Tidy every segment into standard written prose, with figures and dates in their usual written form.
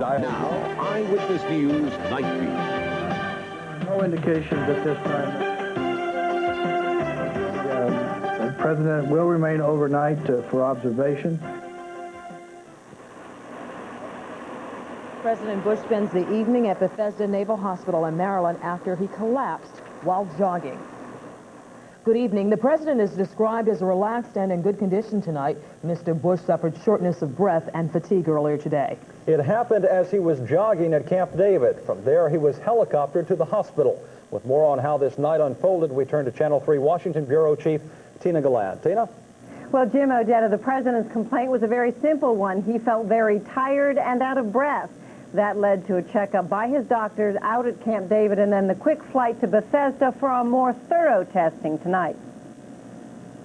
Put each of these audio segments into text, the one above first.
Now, Eyewitness News Night Feed. No indications at this time. The President will remain overnight for observation. President Bush spends the evening at Bethesda Naval Hospital in Maryland after he collapsed while jogging. Good evening. The president is described as relaxed and in good condition tonight. Mr. Bush suffered shortness of breath and fatigue earlier today. It happened as he was jogging at Camp David. From there, he was helicoptered to the hospital. With more on how this night unfolded, we turn to Channel 3 Washington Bureau Chief Tina Gulland. Tina? Well, Jim, Odetta, the president's complaint was a very simple one. He felt very tired and out of breath. That led to a checkup by his doctors out at Camp David and then the quick flight to Bethesda for a more thorough testing tonight.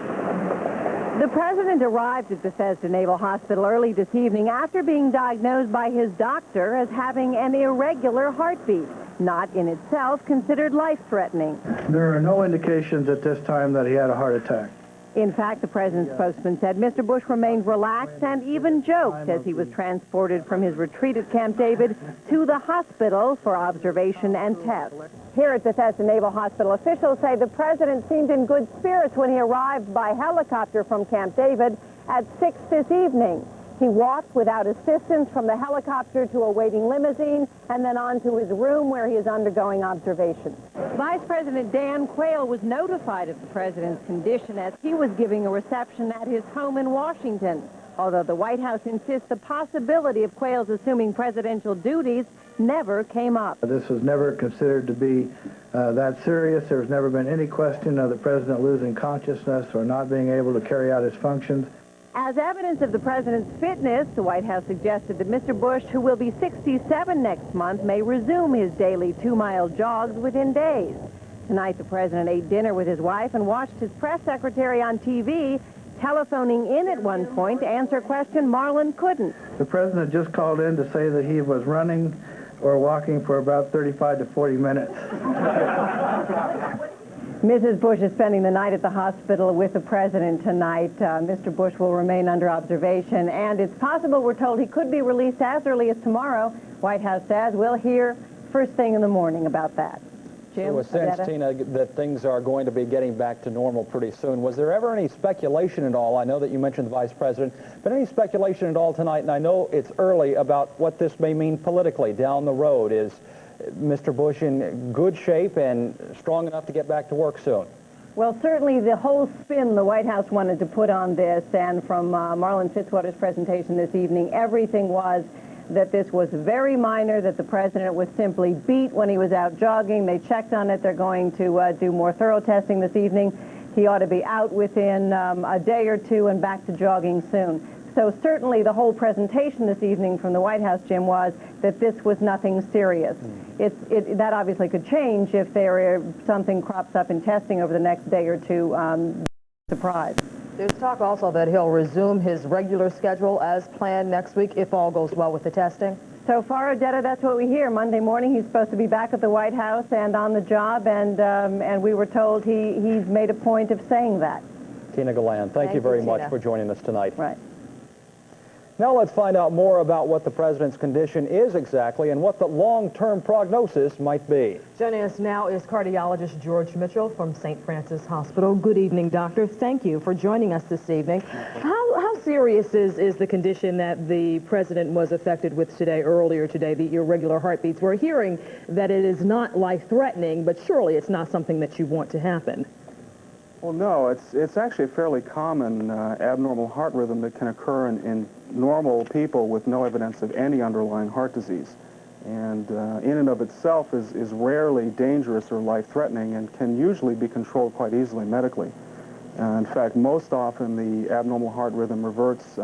The president arrived at Bethesda Naval Hospital early this evening after being diagnosed by his doctor as having an irregular heartbeat, not in itself considered life-threatening. There are no indications at this time that he had a heart attack. In fact, the president's spokesman said Mr. Bush remained relaxed and even joked as he was transported from his retreat at Camp David to the hospital for observation and tests. Here at Bethesda Naval Hospital, officials say the president seemed in good spirits when he arrived by helicopter from Camp David at 6 this evening. He walked without assistance from the helicopter to a waiting limousine and then on to his room where he is undergoing observation. Vice President Dan Quayle was notified of the president's condition as he was giving a reception at his home in Washington. Although the White House insists the possibility of Quayle's assuming presidential duties never came up. This was never considered to be that serious. There's never been any question of the president losing consciousness or not being able to carry out his functions. As evidence of the president's fitness, the White House suggested that Mr. Bush, who will be 67 next month, may resume his daily 2-mile jogs within days. Tonight, the president ate dinner with his wife and watched his press secretary on TV, telephoning in at one point to answer a question Marlon couldn't. The president just called in to say that he was running or walking for about 35 to 40 minutes. Mrs. Bush is spending the night at the hospital with the president tonight. Mr. Bush will remain under observation, and it's possible, we're told, he could be released as early as tomorrow. White House says we'll hear first thing in the morning about that. Jim, So a sense, Odetta? Tina, that things are going to be getting back to normal pretty soon. Was there ever any speculation at all? I know that you mentioned the vice president, but any speculation at all tonight, and I know it's early, about what this may mean politically down the road? Is Mr. Bush in good shape and strong enough to get back to work soon? Well, certainly the whole spin the White House wanted to put on this, and from Marlon Fitzwater's presentation this evening, everything was that this was very minor, that the president was simply beat when he was out jogging. They checked on it. They're going to do more thorough testing this evening. He ought to be out within a day or two and back to jogging soon. So certainly the whole presentation this evening from the White House, Jim, was that this was nothing serious. That obviously could change if something crops up in testing over the next day or two. Surprise. There's talk also that he'll resume his regular schedule as planned next week if all goes well with the testing. So far, Odetta, that's what we hear. Monday morning, he's supposed to be back at the White House and on the job, and we were told he's made a point of saying that. Tina Gulland, thank you very much for joining us tonight. Right. Now let's find out more about what the president's condition is exactly and what the long-term prognosis might be. Joining us now is cardiologist George Mitchell from St. Francis Hospital. Good evening, doctor. Thank you for joining us this evening. How serious is the condition that the president was affected with earlier today, the irregular heartbeats? We're hearing that it is not life-threatening, but surely it's not something that you want to happen. Well, no, it's actually a fairly common abnormal heart rhythm that can occur in normal people with no evidence of any underlying heart disease. And in and of itself is rarely dangerous or life-threatening and can usually be controlled quite easily medically. In fact, most often the abnormal heart rhythm reverts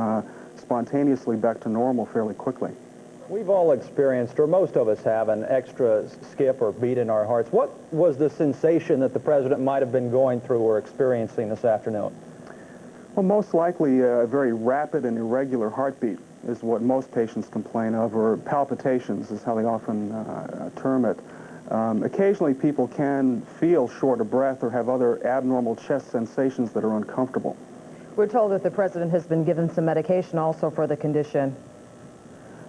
spontaneously back to normal fairly quickly. We've all experienced, or most of us have, an extra skip or beat in our hearts. What was the sensation that the president might have been going through or experiencing this afternoon? Well, most likely a very rapid and irregular heartbeat is what most patients complain of, or palpitations is how they often term it. Occasionally people can feel short of breath or have other abnormal chest sensations that are uncomfortable. We're told that the president has been given some medication also for the condition.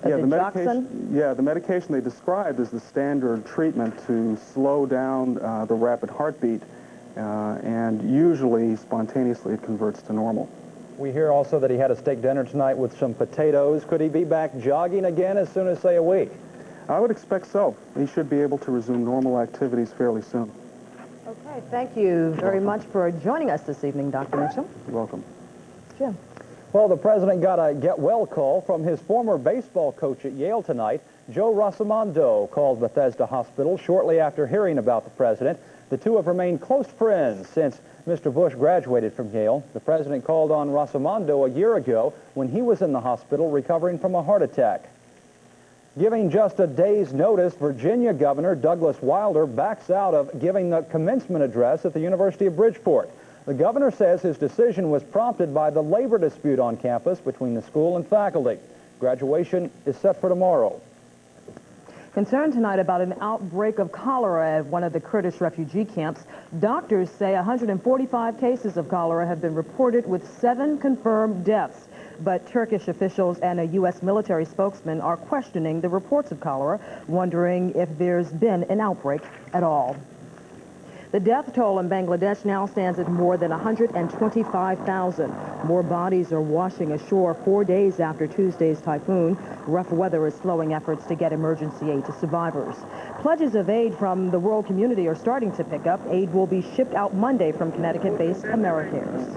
Yeah, the Digoxin? the medication they described is the standard treatment to slow down the rapid heartbeat, and usually spontaneously it converts to normal. We hear also that he had a steak dinner tonight with some potatoes. Could he be back jogging again as soon as, say, a week? I would expect so. He should be able to resume normal activities fairly soon. Okay, thank you very much for joining us this evening, Dr. Mitchell. You're welcome. Jim. Well, the president got a get-well call from his former baseball coach at Yale tonight. Joe Rossimondo called Bethesda Hospital shortly after hearing about the president. The two have remained close friends since Mr. Bush graduated from Yale. The president called on Rossimondo a year ago when he was in the hospital recovering from a heart attack. Giving just a day's notice, Virginia Governor Douglas Wilder backs out of giving the commencement address at the University of Bridgeport. The governor says his decision was prompted by the labor dispute on campus between the school and faculty. Graduation is set for tomorrow. Concerned tonight about an outbreak of cholera at one of the Kurdish refugee camps. Doctors say 145 cases of cholera have been reported with 7 confirmed deaths. But Turkish officials and a U.S. military spokesman are questioning the reports of cholera, wondering if there's been an outbreak at all. The death toll in Bangladesh now stands at more than 125,000. More bodies are washing ashore 4 days after Tuesday's typhoon. Rough weather is slowing efforts to get emergency aid to survivors. Pledges of aid from the world community are starting to pick up. Aid will be shipped out Monday from Connecticut-based Americares.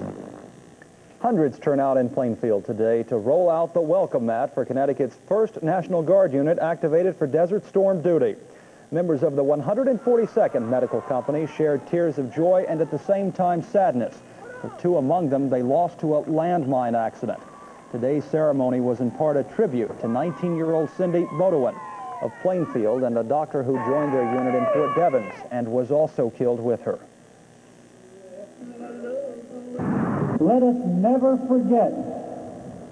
Hundreds turn out in Plainfield today to roll out the welcome mat for Connecticut's first National Guard unit activated for Desert Storm duty. Members of the 142nd Medical Company shared tears of joy and at the same time sadness. For 2 among them, they lost to a landmine accident. Today's ceremony was in part a tribute to 19-year-old Cindy Bodewin of Plainfield and a doctor who joined their unit in Fort Devens and was also killed with her. Let us never forget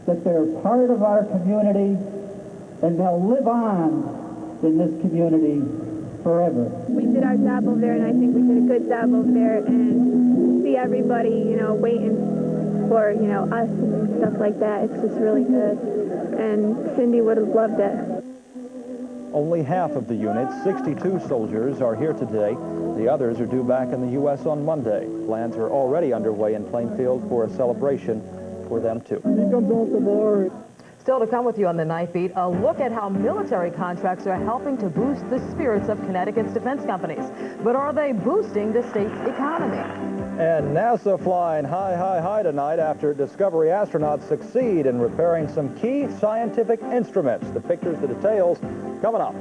that they're part of our community and they'll live on in this community forever. We did our job over there, and I think we did a good job over there, and see everybody, waiting for, us and stuff like that. It's just really good, and Cindy would have loved it. Only half of the unit's 62 soldiers are here today. The others are due back in the U.S. on Monday. Plans are already underway in Plainfield for a celebration for them, too. Still to come with you on the Night Beat, a look at how military contracts are helping to boost the spirits of Connecticut's defense companies. But are they boosting the state's economy? And NASA flying high, high, high tonight after Discovery astronauts succeed in repairing some key scientific instruments. The pictures, the details, coming up.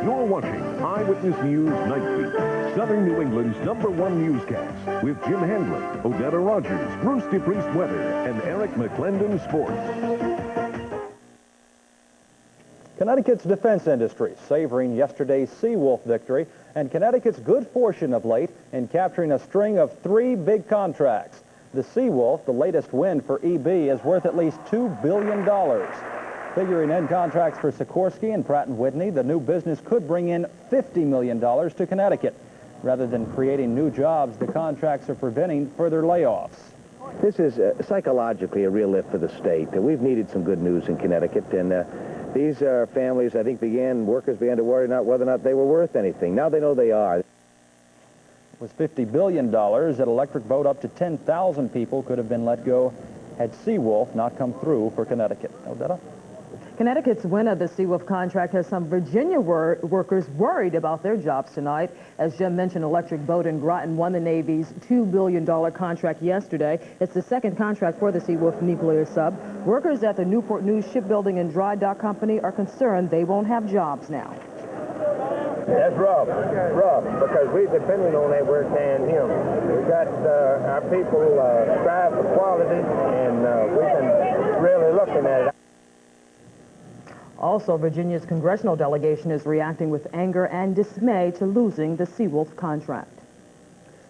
You're watching Eyewitness News Night Beat, Southern New England's #1 newscast, with Jim Handler, Odetta Rodgers, Bruce DePrest weather, and Eric McClendon sports. Connecticut's defense industry savoring yesterday's Seawolf victory and Connecticut's good fortune of late in capturing a string of 3 big contracts. The Seawolf, the latest win for EB, is worth at least $2 billion. Figuring in contracts for Sikorsky and Pratt & Whitney, the new business could bring in $50 million to Connecticut. Rather than creating new jobs, the contracts are preventing further layoffs. This is psychologically a real lift for the state. We've needed some good news in Connecticut, and these families, I think, workers began to worry not whether or not they were worth anything. Now they know they are. With $50 billion, that electric boat up to 10,000 people could have been let go had Seawolf not come through for Connecticut. Odetta? Connecticut's win of the Seawolf contract has some Virginia workers worried about their jobs tonight. As Jim mentioned, Electric Boat in Groton won the Navy's $2 billion contract yesterday. It's the second contract for the Seawolf nuclear sub. Workers at the Newport News Shipbuilding and Dry Dock Company are concerned they won't have jobs now. That's rough, because we're depending on that work and him. We got our people strive for quality, and we've been really looking at it. Also, Virginia's congressional delegation is reacting with anger and dismay to losing the Seawolf contract.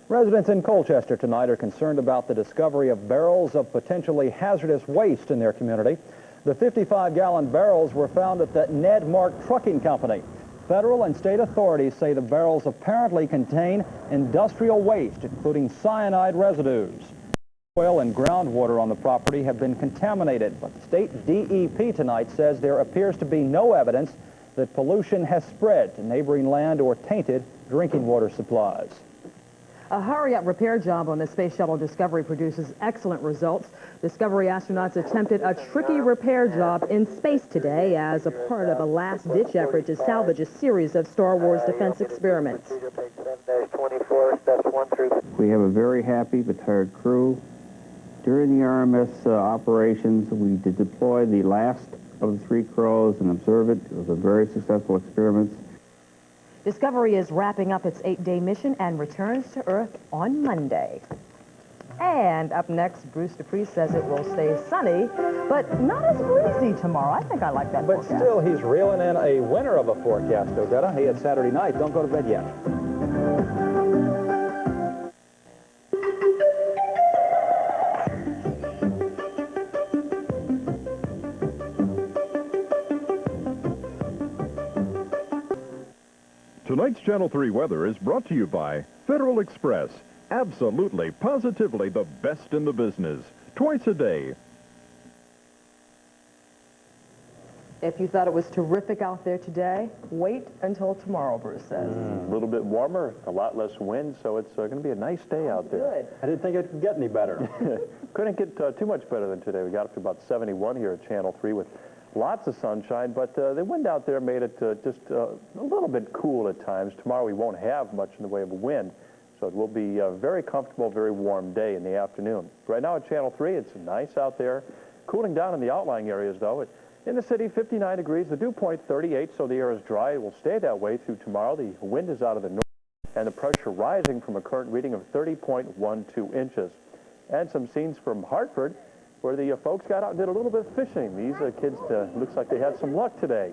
Residents in Colchester tonight are concerned about the discovery of barrels of potentially hazardous waste in their community. The 55-gallon barrels were found at the Ned Mark Trucking Company. Federal and state authorities say the barrels apparently contain industrial waste, including cyanide residues. Oil and groundwater on the property have been contaminated, but the state DEP tonight says there appears to be no evidence that pollution has spread to neighboring land or tainted drinking water supplies. A hurry-up repair job on the Space Shuttle Discovery produces excellent results. Discovery astronauts attempted a tricky repair job in space today as a part of a last-ditch effort to salvage a series of Star Wars defense experiments. We have a very happy but tired crew. During the RMS operations, we did deploy the last of the 3 crows and observe it. It was a very successful experiment. Discovery is wrapping up its 8-day mission and returns to Earth on Monday. And up next, Bruce DePrest says it will stay sunny, but not as breezy tomorrow. I think I like that But forecast. still, he's reeling in a winner of a forecast, Odetta. Hey, it's Saturday night. Don't go to bed yet. Tonight's Channel 3 weather is brought to you by Federal Express. Absolutely, positively the best in the business. Twice a day. If you thought it was terrific out there today, wait until tomorrow, Bruce says. A little bit warmer, a lot less wind, so it's going to be a nice day out there. Good. I didn't think it could get any better. Couldn't get too much better than today. We got up to about 71 here at Channel 3 with lots of sunshine, but the wind out there made it just a little bit cool at times. Tomorrow we won't have much in the way of wind, so it will be a very comfortable, very warm day in the afternoon. Right now at Channel 3, it's nice out there. Cooling down in the outlying areas, though. In the city, 59 degrees, the dew point 38, so the air is dry. It will stay that way through tomorrow. The wind is out of the north, and the pressure rising from a current reading of 30.12 inches. And some scenes from Hartford, where the folks got out and did a little bit of fishing. These kids, looks like they had some luck today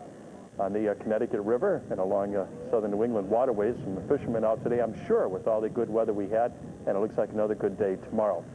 on the Connecticut River and along southern New England waterways. Some fishermen out today, I'm sure, with all the good weather we had, and it looks like another good day tomorrow.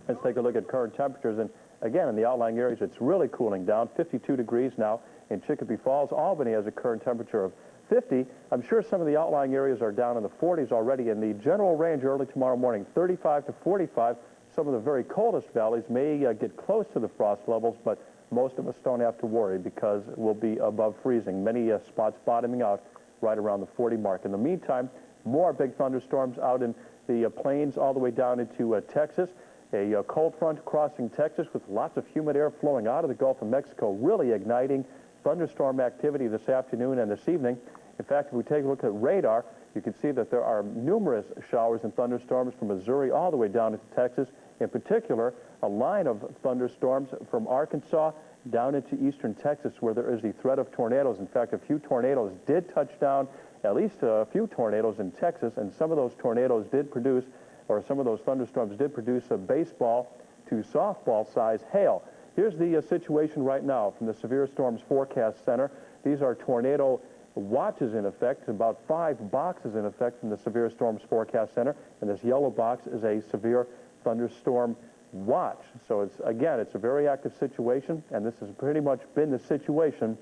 Let's take a look at current temperatures, and again, in the outlying areas, it's really cooling down. 52 degrees now in Chicopee Falls. Albany has a current temperature of 50. I'm sure some of the outlying areas are down in the 40s already. In the general range early tomorrow morning, 35 to 45. Some of the very coldest valleys may get close to the frost levels, but most of us don't have to worry because it will be above freezing. Many spots bottoming out right around the 40 mark. In the meantime, more big thunderstorms out in the plains all the way down into Texas. A cold front crossing Texas with lots of humid air flowing out of the Gulf of Mexico, really igniting thunderstorm activity this afternoon and this evening. In fact, if we take a look at radar, you can see that there are numerous showers and thunderstorms from Missouri all the way down into Texas. In particular, a line of thunderstorms from Arkansas down into eastern Texas where there is the threat of tornadoes. In fact, a few tornadoes did touch down, at least a few tornadoes in Texas, and some of those tornadoes did produce, or some of those thunderstorms did produce a baseball to softball size hail. Here's the situation right now from the Severe Storms Forecast Center. These are tornado watches in effect, about 5 boxes in effect from the Severe Storms Forecast Center, and this yellow box is a severe thunderstorm watch. So it's a very active situation, and this has pretty much been the situation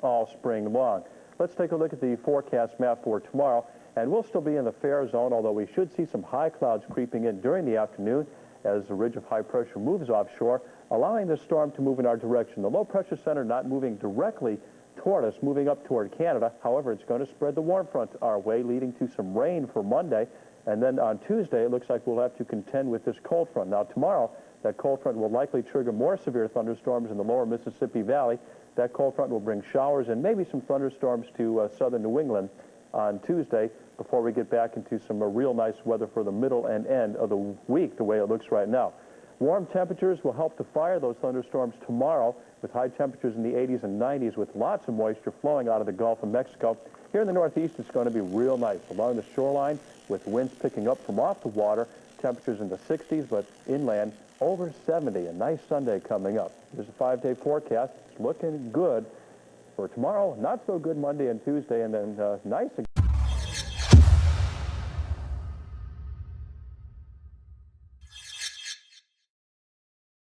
all spring long. Let's take a look at the forecast map for tomorrow, and we'll still be in the fair zone, although we should see some high clouds creeping in during the afternoon as the ridge of high pressure moves offshore, allowing the storm to move in our direction. The low pressure center not moving directly toward us, moving up toward Canada. However, it's going to spread the warm front our way, leading to some rain for Monday. And then on Tuesday, it looks like we'll have to contend with this cold front. Now, tomorrow, that cold front will likely trigger more severe thunderstorms in the lower Mississippi Valley. That cold front will bring showers and maybe some thunderstorms to southern New England on Tuesday before we get back into some real nice weather for the middle and end of the week, the way it looks right now. Warm temperatures will help to fire those thunderstorms tomorrow with high temperatures in the 80s and 90s with lots of moisture flowing out of the Gulf of Mexico. Here in the Northeast, it's going to be real nice along the shoreline with winds picking up from off the water, temperatures in the 60s, but inland over 70. A nice Sunday coming up. There's a 5-day forecast. It's looking good for tomorrow. Not so good Monday and Tuesday, and then nice again.